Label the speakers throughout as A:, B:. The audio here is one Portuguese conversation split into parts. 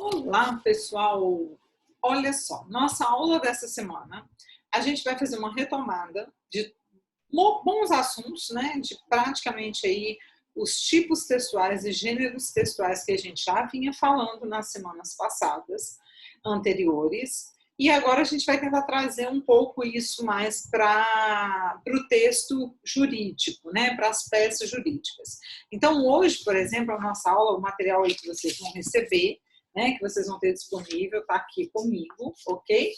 A: Olá, pessoal! Olha só, nossa aula dessa semana, a gente vai fazer uma retomada de bons assuntos, né? De praticamente aí os tipos textuais e gêneros textuais que a gente já vinha falando nas semanas passadas, anteriores. E agora a gente vai tentar trazer um pouco isso mais para o texto jurídico, né? Para as peças jurídicas. Então, hoje, por exemplo, a nossa aula, o material aí que vocês vão receber, né, que vocês vão ter disponível, está aqui comigo, ok?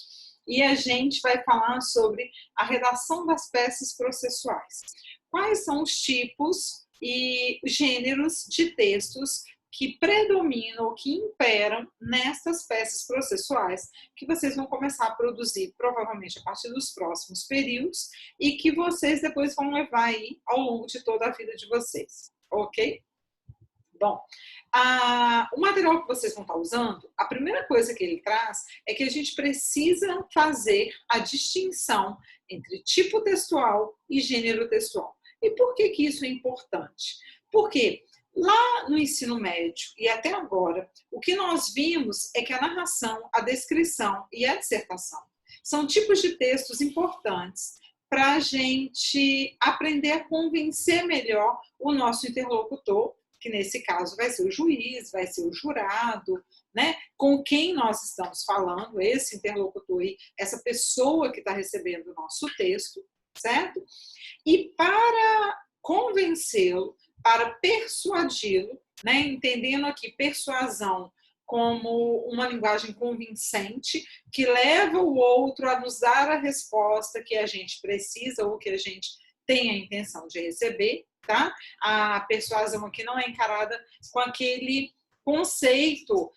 A: E a gente vai falar sobre a redação das peças processuais. Quais são os tipos e gêneros de textos que predominam ou que imperam nessas peças processuais que vocês vão começar a produzir provavelmente a partir dos próximos períodos e que vocês depois vão levar aí ao longo de toda a vida de vocês, ok? Bom, o material que vocês vão estar usando, a primeira coisa que ele traz é que a gente precisa fazer a distinção entre tipo textual e gênero textual. E por que isso é importante? Porque lá no ensino médio e até agora, o que nós vimos é que a narração, a descrição e a dissertação são tipos de textos importantes para a gente aprender a convencer melhor o nosso interlocutor, que nesse caso vai ser o juiz, vai ser o jurado, né? Com quem nós estamos falando, esse interlocutor aí, essa pessoa que está recebendo o nosso texto, certo? E para convencê-lo, para persuadi-lo, né? Entendendo aqui persuasão como uma linguagem convincente, que leva o outro a nos dar a resposta que a gente precisa ou que a gente tem a intenção de receber, tá? A persuasão aqui não é encarada com aquele conceito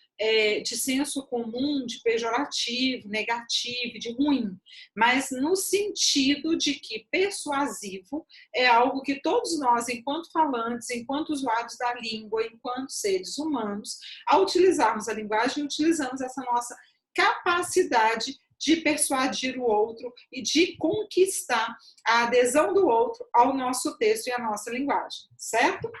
A: de senso comum, de pejorativo, negativo, de ruim, mas no sentido de que persuasivo é algo que todos nós, enquanto falantes, enquanto usuários da língua, enquanto seres humanos, ao utilizarmos a linguagem, utilizamos essa nossa capacidade de persuadir o outro e de conquistar a adesão do outro ao nosso texto e à nossa linguagem, certo?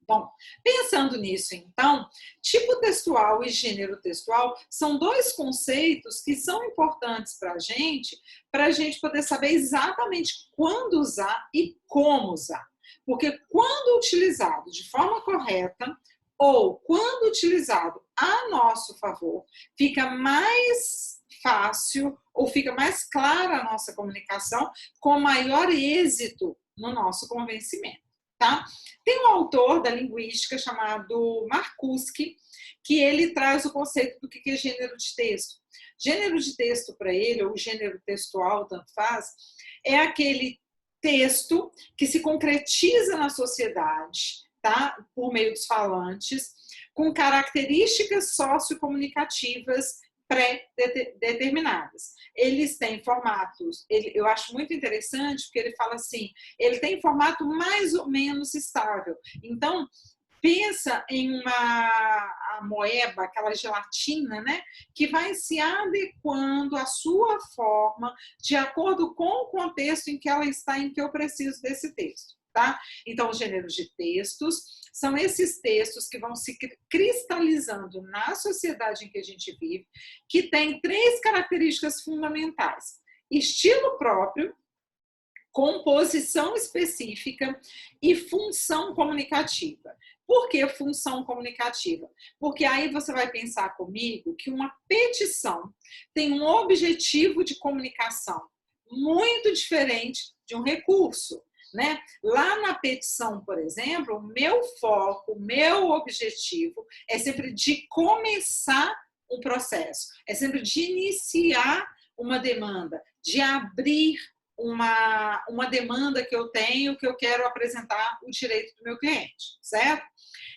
A: Bom, pensando nisso, então, tipo textual e gênero textual são dois conceitos que são importantes para a gente poder saber exatamente quando usar e como usar. Porque quando utilizado de forma correta ou quando utilizado a nosso favor, fica mais fácil ou fica mais clara a nossa comunicação com maior êxito no nosso convencimento, tá? Tem um autor da linguística chamado Marcuski, que ele traz o conceito do que é gênero de texto. Gênero de texto para ele, ou gênero textual, tanto faz, é aquele texto que se concretiza na sociedade, tá? Por meio dos falantes, com características sociocomunicativas pré-determinadas. Eles têm formatos, eu acho muito interessante, porque ele fala assim, ele tem formato mais ou menos estável. Então, pensa em uma moeba, aquela gelatina, né, que vai se adequando à sua forma de acordo com o contexto em que ela está, em que eu preciso desse texto, tá? Então, os gêneros de textos são esses textos que vão se cristalizando na sociedade em que a gente vive, que tem três características fundamentais: estilo próprio, composição específica e função comunicativa. Por que função comunicativa? Porque aí você vai pensar comigo que uma petição tem um objetivo de comunicação muito diferente de um recurso, né? Lá na petição, por exemplo, o meu foco, o meu objetivo é sempre de começar um processo, é sempre de iniciar uma demanda, de abrir uma demanda que eu tenho, que eu quero apresentar o direito do meu cliente, certo?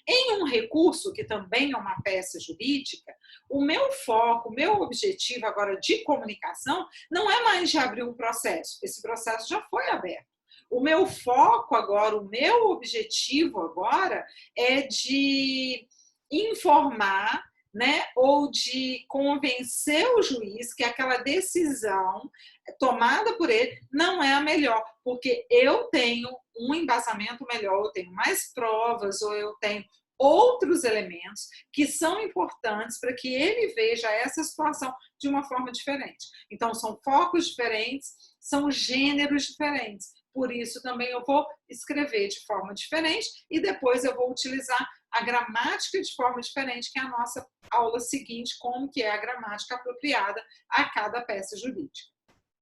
A: Em um recurso, que também é uma peça jurídica, o meu foco, o meu objetivo agora de comunicação não é mais de abrir um processo, esse processo já foi aberto. O meu foco agora, o meu objetivo agora é de informar, né, ou de convencer o juiz que aquela decisão tomada por ele não é a melhor, porque eu tenho um embasamento melhor, eu tenho mais provas, ou eu tenho outros elementos que são importantes para que ele veja essa situação de uma forma diferente. Então, são focos diferentes, são gêneros diferentes. Por isso, também eu vou escrever de forma diferente e depois eu vou utilizar a gramática de forma diferente, que é a nossa aula seguinte, como que é a gramática apropriada a cada peça jurídica.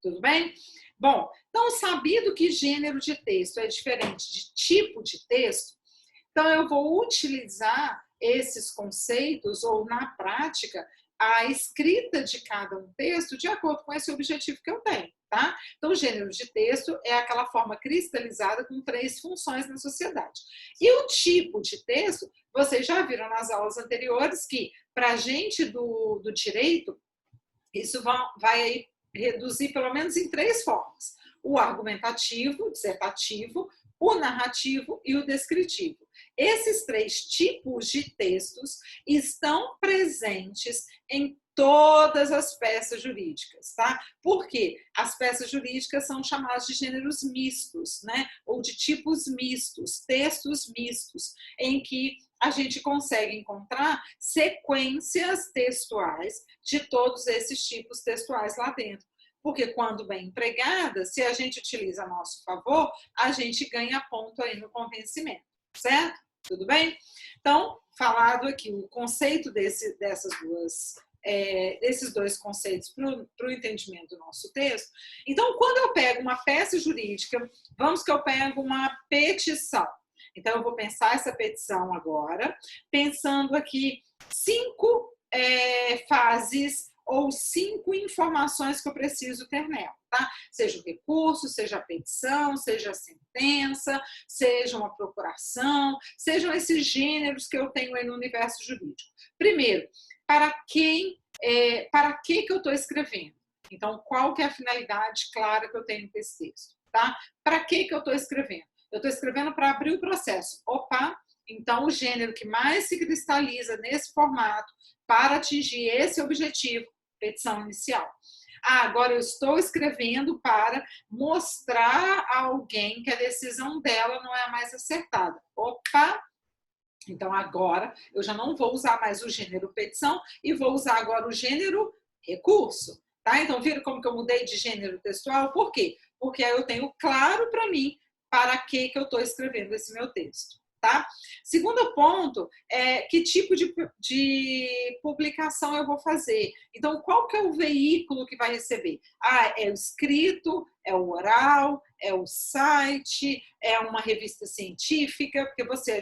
A: Tudo bem? Bom, então, sabido que gênero de texto é diferente de tipo de texto, então eu vou utilizar esses conceitos, ou na prática, a escrita de cada um texto de acordo com esse objetivo que eu tenho, tá? Então, o gênero de texto é aquela forma cristalizada com 3 funções na sociedade. E o tipo de texto, vocês já viram nas aulas anteriores que, para a gente do direito, isso vai aí reduzir pelo menos em 3 formas: o argumentativo, dissertativo, o narrativo e o descritivo. Esses 3 tipos de textos estão presentes em todas as peças jurídicas, tá? Porque as peças jurídicas são chamadas de gêneros mistos, né? Ou de tipos mistos, textos mistos, em que a gente consegue encontrar sequências textuais de todos esses tipos textuais lá dentro. Porque quando bem empregada, se a gente utiliza a nosso favor, a gente ganha ponto aí no convencimento, certo? Tudo bem? Então, falado aqui o conceito desses 2 conceitos para o entendimento do nosso texto. Então, quando eu pego uma peça jurídica, vamos que eu pego uma petição. Então, eu vou pensar essa petição agora, pensando aqui 5 fases ou 5 informações que eu preciso ter nela, tá? Seja o recurso, seja a petição, seja a sentença, seja uma procuração, sejam esses gêneros que eu tenho aí no universo jurídico. Primeiro, para que eu estou escrevendo? Então, qual que é a finalidade clara que eu tenho com esse texto, tá? Para que eu estou escrevendo? Eu estou escrevendo para abrir o processo. Opa! Então, o gênero que mais se cristaliza nesse formato para atingir esse objetivo, petição inicial. Agora eu estou escrevendo para mostrar a alguém que a decisão dela não é a mais acertada. Opa! Então, agora eu já não vou usar mais o gênero petição e vou usar agora o gênero recurso. Tá? Então, viram como que eu mudei de gênero textual? Por quê? Porque aí eu tenho claro para mim para que eu estou escrevendo esse meu texto. Tá? Segundo ponto é que tipo de publicação eu vou fazer. Então, qual que é o veículo que vai receber? É o escrito, é o oral, é o site, é uma revista científica, porque você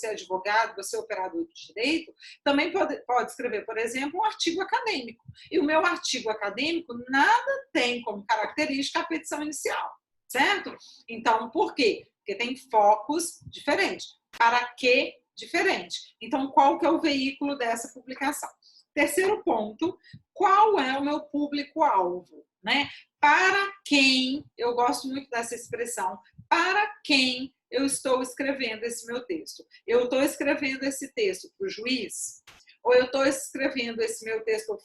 A: é advogado, você é operador de direito, também pode escrever, por exemplo, um artigo acadêmico. E o meu artigo acadêmico nada tem como característica a petição inicial, certo? Então, por quê? Porque tem focos diferentes. Para que diferente? Então, qual que é o veículo dessa publicação? Terceiro ponto, qual é o meu público-alvo, né? Para quem, eu gosto muito dessa expressão, para quem eu estou escrevendo esse meu texto? Eu estou escrevendo esse texto para o juiz? Ou eu estou escrevendo esse meu texto,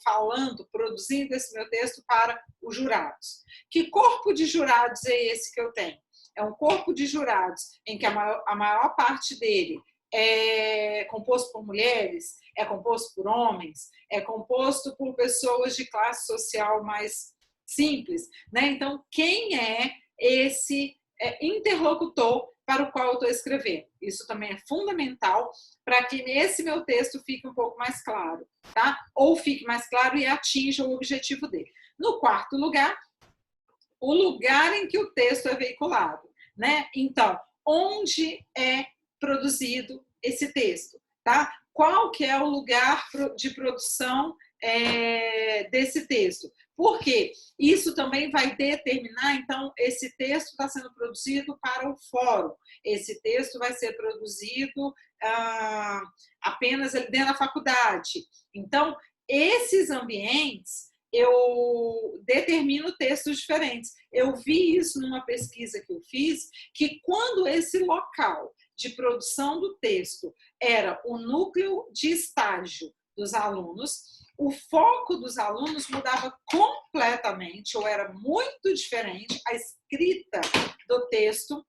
A: produzindo esse meu texto para os jurados? Que corpo de jurados é esse que eu tenho? É um corpo de jurados em que a maior parte dele é composto por mulheres, é composto por homens, é composto por pessoas de classe social mais simples, né? Então, quem é esse interlocutor para o qual eu estou escrevendo? Isso também é fundamental para que esse meu texto fique um pouco mais claro, tá? Ou fique mais claro e atinja o objetivo dele. No quarto lugar, o lugar em que o texto é veiculado, né? Então, onde é produzido esse texto, tá? Qual que é o lugar de produção desse texto? Por quê? Isso também vai determinar, então, esse texto está sendo produzido para o fórum, esse texto vai ser produzido apenas dentro da faculdade. Então, esses ambientes eu determino textos diferentes. Eu vi isso numa pesquisa que eu fiz, que quando esse local de produção do texto era o núcleo de estágio dos alunos, o foco dos alunos mudava completamente, ou era muito diferente, a escrita do texto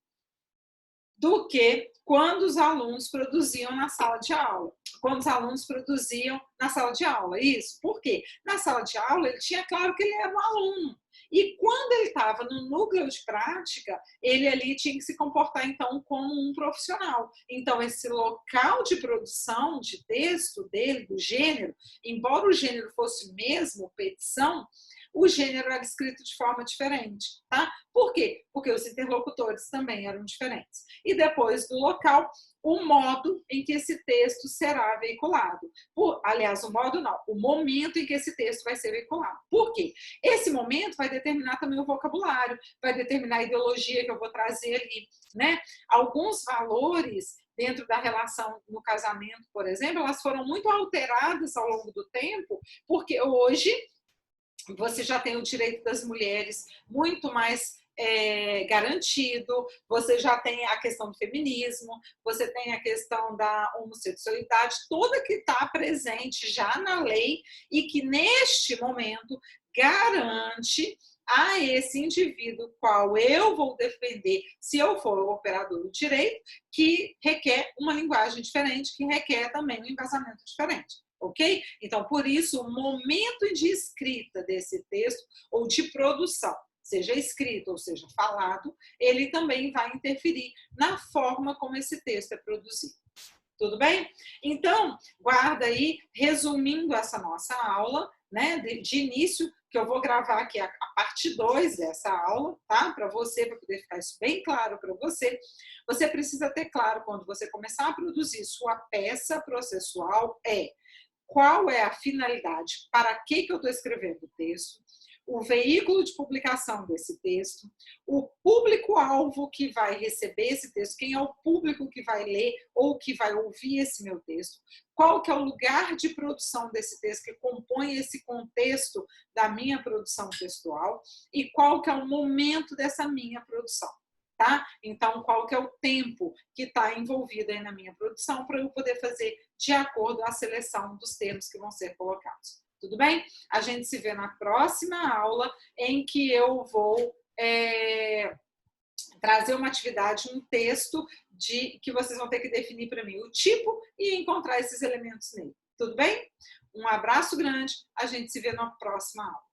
A: do que quando os alunos produziam na sala de aula. Quando os alunos produziam na sala de aula. Isso. Por quê? Na sala de aula, ele tinha claro que ele era um aluno. E quando ele estava no núcleo de prática, ele ali tinha que se comportar, então, como um profissional. Então, esse local de produção de texto dele, do gênero, embora o gênero fosse o mesmo, petição, o gênero era escrito de forma diferente, tá? Por quê? Porque os interlocutores também eram diferentes. E depois do local, o modo em que esse texto será veiculado. Aliás, o modo não, o momento em que esse texto vai ser veiculado. Por quê? Esse momento vai determinar também o vocabulário, vai determinar a ideologia que eu vou trazer ali, né? Alguns valores dentro da relação no casamento, por exemplo, elas foram muito alteradas ao longo do tempo, porque hoje você já tem o direito das mulheres muito mais garantido, você já tem a questão do feminismo, você tem a questão da homossexualidade, toda que está presente já na lei e que neste momento garante a esse indivíduo qual eu vou defender, se eu for o operador do direito, que requer uma linguagem diferente, que requer também um embasamento diferente. Ok? Então, por isso, o momento de escrita desse texto ou de produção, seja escrito ou seja falado, ele também vai interferir na forma como esse texto é produzido. Tudo bem? Então, guarda aí, resumindo essa nossa aula, né, de início, que eu vou gravar aqui a parte 2 dessa aula, tá? Para você, para poder ficar isso bem claro para você. Você precisa ter claro, quando você começar a produzir sua peça processual, qual é a finalidade, para que eu estou escrevendo o texto, o veículo de publicação desse texto, o público-alvo que vai receber esse texto, quem é o público que vai ler ou que vai ouvir esse meu texto, qual que é o lugar de produção desse texto que compõe esse contexto da minha produção textual e qual que é o momento dessa minha produção. Tá? Então, qual que é o tempo que está envolvido aí na minha produção para eu poder fazer de acordo com a seleção dos termos que vão ser colocados. Tudo bem? A gente se vê na próxima aula em que eu vou trazer uma atividade, um texto que vocês vão ter que definir para mim o tipo e encontrar esses elementos nele. Tudo bem? Um abraço grande, a gente se vê na próxima aula.